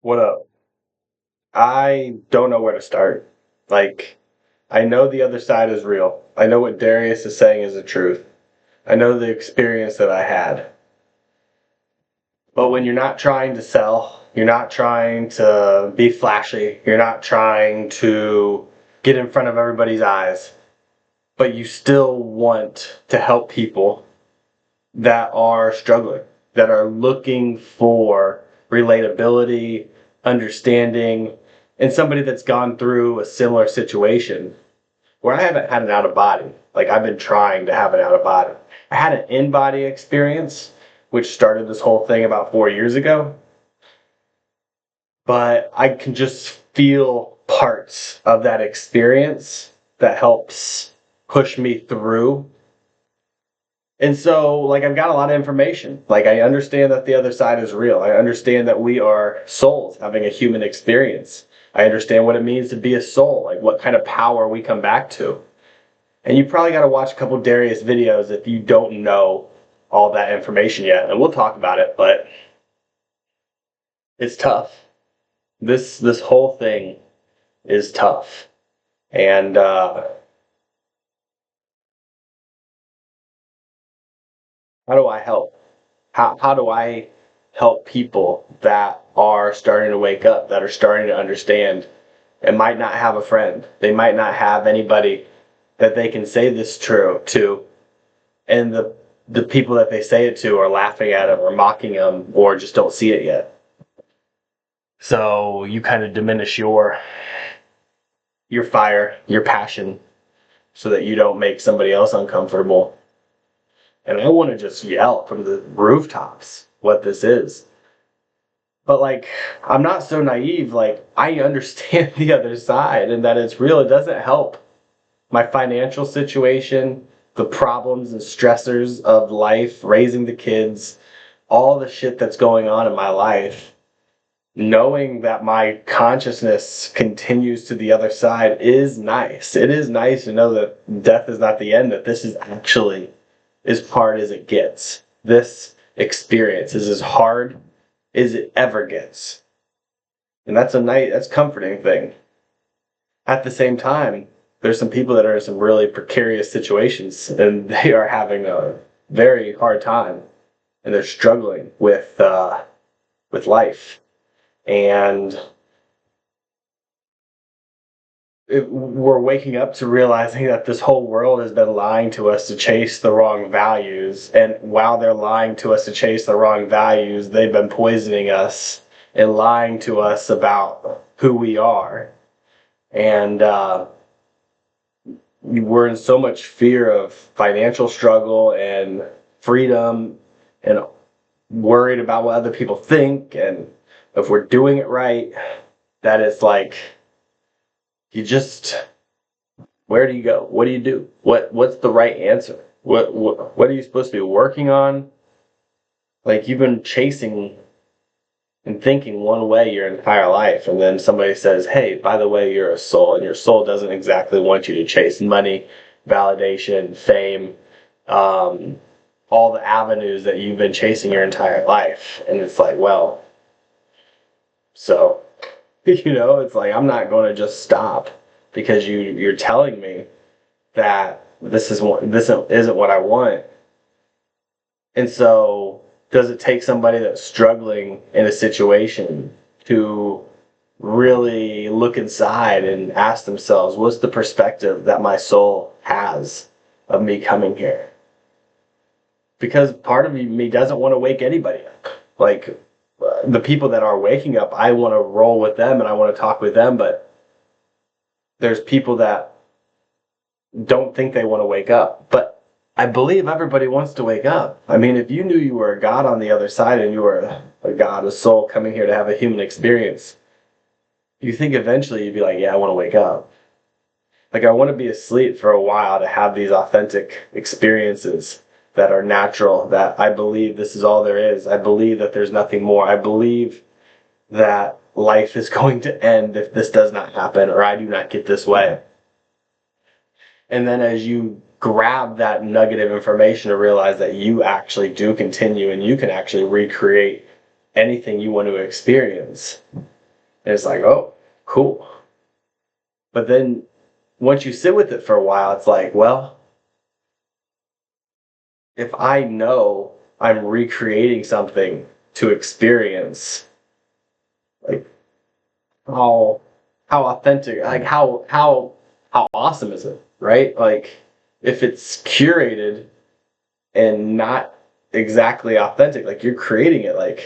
What up? I don't know where to start. Like, I know the other side is real. I know what Darius is saying is the truth. I know the experience that I had. But when you're not trying to sell, you're not trying to be flashy, you're not trying to get in front of everybody's eyes, but you still want to help people that are struggling, that are looking for relatability, understanding, and somebody that's gone through a similar situation where I haven't had an out of body. Like I've been trying to have an out of body. I had an in body experience, which started this whole thing about 4 years ago, but I can just feel parts of that experience that helps push me through. And so, like, I've got a lot of information. Like, I understand that the other side is real. I understand that we are souls having a human experience. I understand what it means to be a soul, like what kind of power we come back to. And you probably got to watch a couple Darius videos if you don't know all that information yet. And we'll talk about it, but it's tough. This whole thing is tough. And how do I help? How do I help people that are starting to wake up, that are starting to understand, and might not have a friend? They might not have anybody that they can say this true to, and the people that they say it to are laughing at them or mocking them or just don't see it yet. So you kind of diminish your fire, your passion, so that you don't make somebody else uncomfortable. And I want to just yell from the rooftops what this is. But like, I'm not so naive. Like, I understand the other side and that it's real. It doesn't help my financial situation, the problems and stressors of life, raising the kids, all the shit that's going on in my life. Knowing that my consciousness continues to the other side is nice. It is nice to know that death is not the end, that this is actually as hard as it gets. This experience is as hard as it ever gets. And that's comforting thing. At the same time, there's some people that are in some really precarious situations and they are having a very hard time and they're struggling with life. And we're waking up to realizing that this whole world has been lying to us to chase the wrong values. And while they're lying to us to chase the wrong values, they've been poisoning us and lying to us about who we are. And we're in so much fear of financial struggle and freedom and worried about what other people think and if we're doing it right, that it's like, you just, where do you go? What do you do? What's the right answer? What are you supposed to be working on? Like you've been chasing and thinking one way your entire life, and then somebody says, "Hey, by the way, you're a soul, and your soul doesn't exactly want you to chase money, validation, fame, all the avenues that you've been chasing your entire life." And it's like, well, so it's like I'm not going to just stop because you're telling me that this isn't what I want. And so does it take somebody that's struggling in a situation to really look inside and ask themselves, what's the perspective that my soul has of me coming here? Because part of me doesn't want to wake anybody up. Like, the people that are waking up, I want to roll with them and I want to talk with them, but there's people that don't think they want to wake up. But I believe everybody wants to wake up. I mean, if you knew you were a God on the other side and you were a God, a soul coming here to have a human experience, you think eventually you'd be like, yeah, I want to wake up. Like, I want to be asleep for a while to have these authentic experiences that are natural, that I believe this is all there is. I believe that there's nothing more. I believe that life is going to end if this does not happen or I do not get this way. And then as you grab that nugget of information to realize that you actually do continue and you can actually recreate anything you want to experience, And it's like, oh, cool. But then once you sit with it for a while, it's like, well, if I know I'm recreating something to experience, like how authentic, like how awesome is it, right? Like if it's curated and not exactly authentic, like you're creating it, like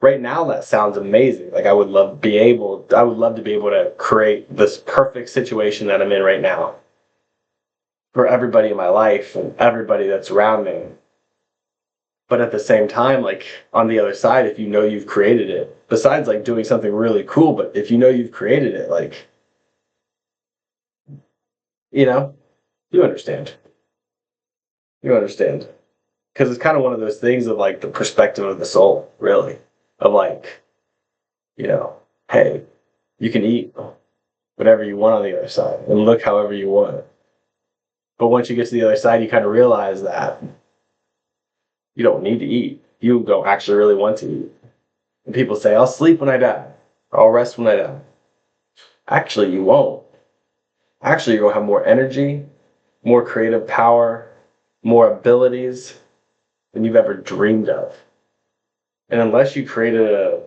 right now that sounds amazing. Like I would love to be able to create this perfect situation that I'm in right now for everybody in my life and everybody that's around me. But at the same time, like on the other side, if you know you've created it, besides like doing something really cool, but if you know you've created it, like, you know, you understand. You understand. Because it's kind of one of those things of like the perspective of the soul, really. Of like, you know, hey, you can eat whatever you want on the other side and look however you want. But once you get to the other side, you kind of realize that you don't need to eat. You don't actually really want to eat. And people say, I'll sleep when I die. I'll rest when I die. Actually, you won't. Actually, you're going to have more energy, more creative power, more abilities than you've ever dreamed of. And unless you created a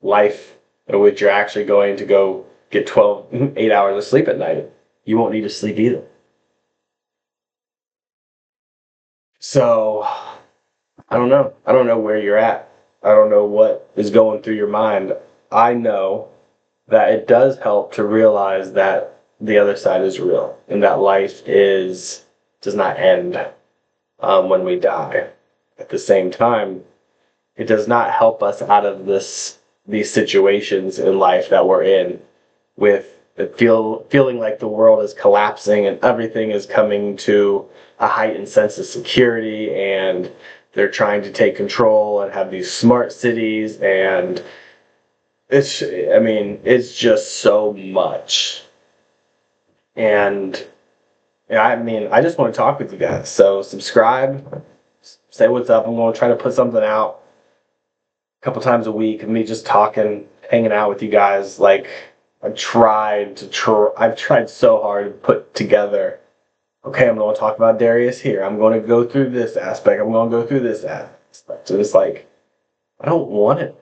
life in which you're actually going to go get 8 hours of sleep at night, you won't need to sleep either. So, I don't know. I don't know where you're at. I don't know what is going through your mind. I know that it does help to realize that the other side is real and that does not end when we die. At the same time, it does not help us out of these situations in life that we're in with feeling like the world is collapsing and everything is coming to a heightened sense of security, and they're trying to take control and have these smart cities, and it's just so much. And I just want to talk with you guys. So subscribe, say what's up. I'm going to try to put something out a couple times a week of me just talking, hanging out with you guys. Like I've tried so hard to put together. Okay, I'm going to talk about Darius here. I'm going to go through this aspect. I'm going to go through this aspect. So it's like I don't want it.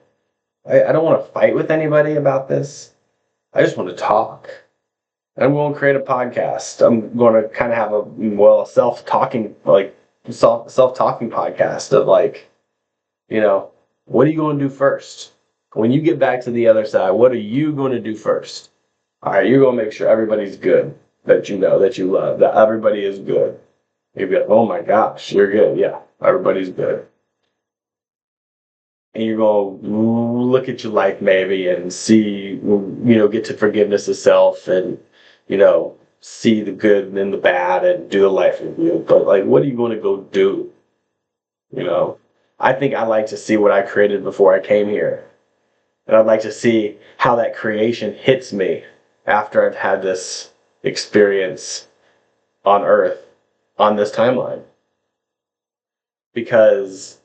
I don't want to fight with anybody about this. I just want to talk. I'm going to create a podcast. I'm going to kind of have a self-talking podcast of like, what are you going to do first? When you get back to the other side, what are you going to do first? All right, you're going to make sure everybody's good, that you know, that you love, that everybody is good. You'll be like, oh my gosh, you're good. Yeah, everybody's good. And you're going to look at your life maybe and see, get to forgiveness of self and, see the good and the bad and do the life review. But like, what are you going to go do? I think I like to see what I created before I came here. And I'd like to see how that creation hits me after I've had this experience on Earth, on this timeline. Because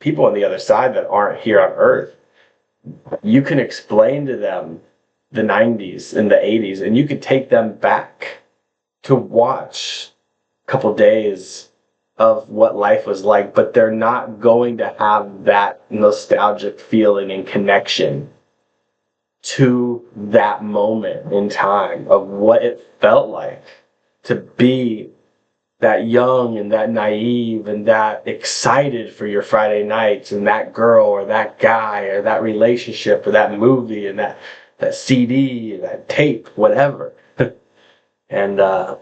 people on the other side that aren't here on Earth, you can explain to them the 90s and the 80s, and you could take them back to watch a couple days of what life was like, but they're not going to have that nostalgic feeling and connection to that moment in time of what it felt like to be that young and that naive and that excited for your Friday nights and that girl or that guy or that relationship or that movie and that CD, that tape, whatever. And I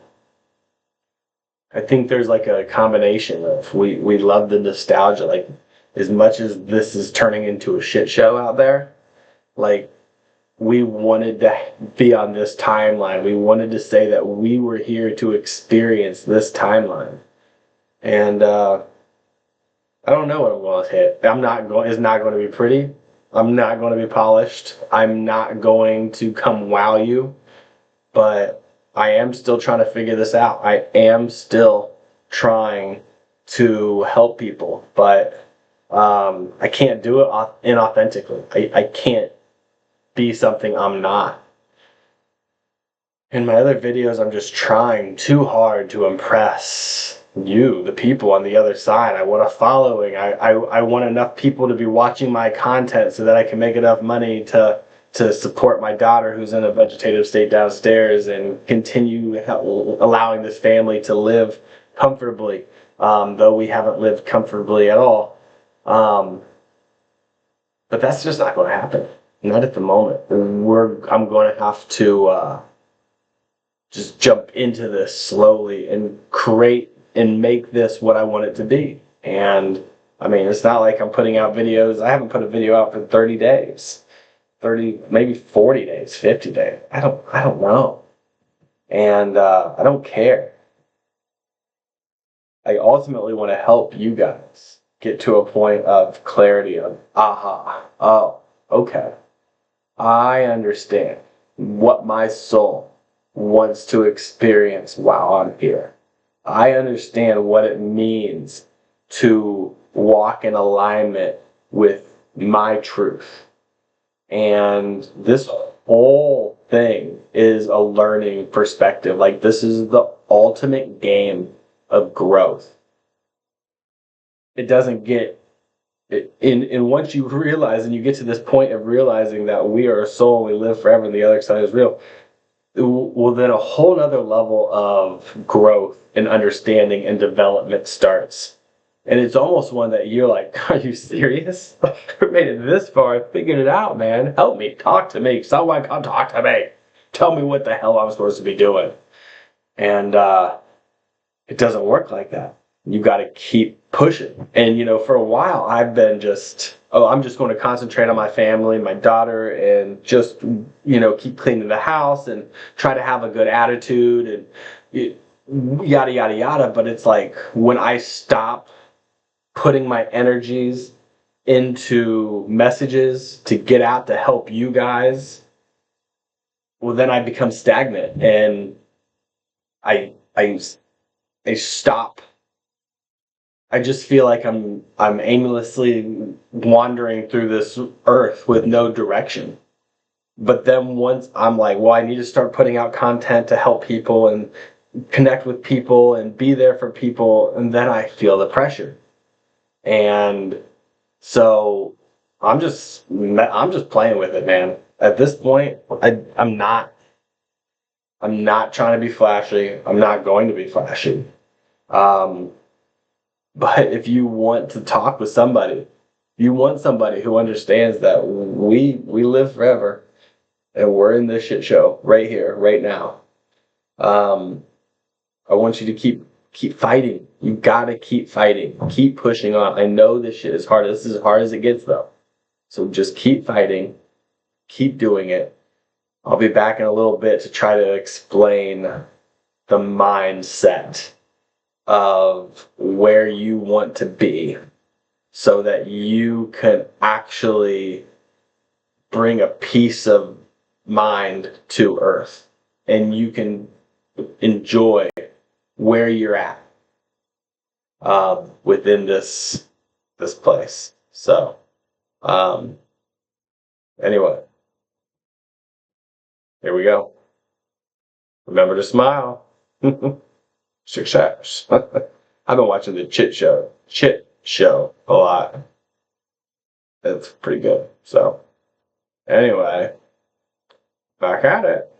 think there's like a combination of we love the nostalgia, like as much as this is turning into a shit show out there, like we wanted to be on this timeline. We wanted to say that we were here to experience this timeline. And I don't know what I'm going to hit. It's not going to be pretty. I'm not going to be polished. I'm not going to come wow you, but I am still trying to figure this out. I am still trying to help people, but I can't do it inauthentically. I can't be something I'm not. In my other videos, I'm just trying too hard to impress you, the people on the other side. I want a following. I want enough people to be watching my content so that I can make enough money to support my daughter who's in a vegetative state downstairs and continue allowing this family to live comfortably, though we haven't lived comfortably at all. But that's just not going to happen. Not at the moment. I'm going to have to just jump into this slowly and create and make this what I want it to be. And I mean, it's not like I'm putting out videos. I haven't put a video out for 30 days, 30, maybe 40 days, 50 days. I don't know. And I don't care. I ultimately want to help you guys get to a point of clarity of, aha, oh, okay. I understand what my soul wants to experience while I'm here. I understand what it means to walk in alignment with my truth. And this whole thing is a learning perspective. Like, this is the ultimate game of growth. It doesn't get and once you realize and you get to this point of realizing that we are a soul, we live forever, and the other side is real, well, then a whole other level of growth and understanding and development starts. And it's almost one that you're like, are you serious? I made it this far. I figured it out, man. Help me. Talk to me. Someone come talk to me. Tell me what the hell I'm supposed to be doing. And it doesn't work like that. You got to keep pushing. And, for a while, I've been I'm just going to concentrate on my family, my daughter, and just, keep cleaning the house and try to have a good attitude and yada, yada, yada. But it's like when I stop putting my energies into messages to get out to help you guys, well, then I become stagnant and I stop. I just feel like I'm aimlessly wandering through this earth with no direction. But then once I'm like, well, I need to start putting out content to help people and connect with people and be there for people, and then I feel the pressure. And so I'm just playing with it, man. At this point, I'm not trying to be flashy. I'm not going to be flashy. But if you want to talk with somebody, you want somebody who understands that we live forever and we're in this shit show right here, right now. I want you to keep fighting. You gotta keep fighting. Keep pushing on. I know this shit is hard. This is as hard as it gets, though. So just keep fighting. Keep doing it. I'll be back in a little bit to try to explain the mindset of where you want to be so that you can actually bring a peace of mind to earth and you can enjoy where you're at within this place. So anyway, here we go. Remember to smile. Success. I've been watching the Chit Show a lot. It's pretty good. So anyway, back at it.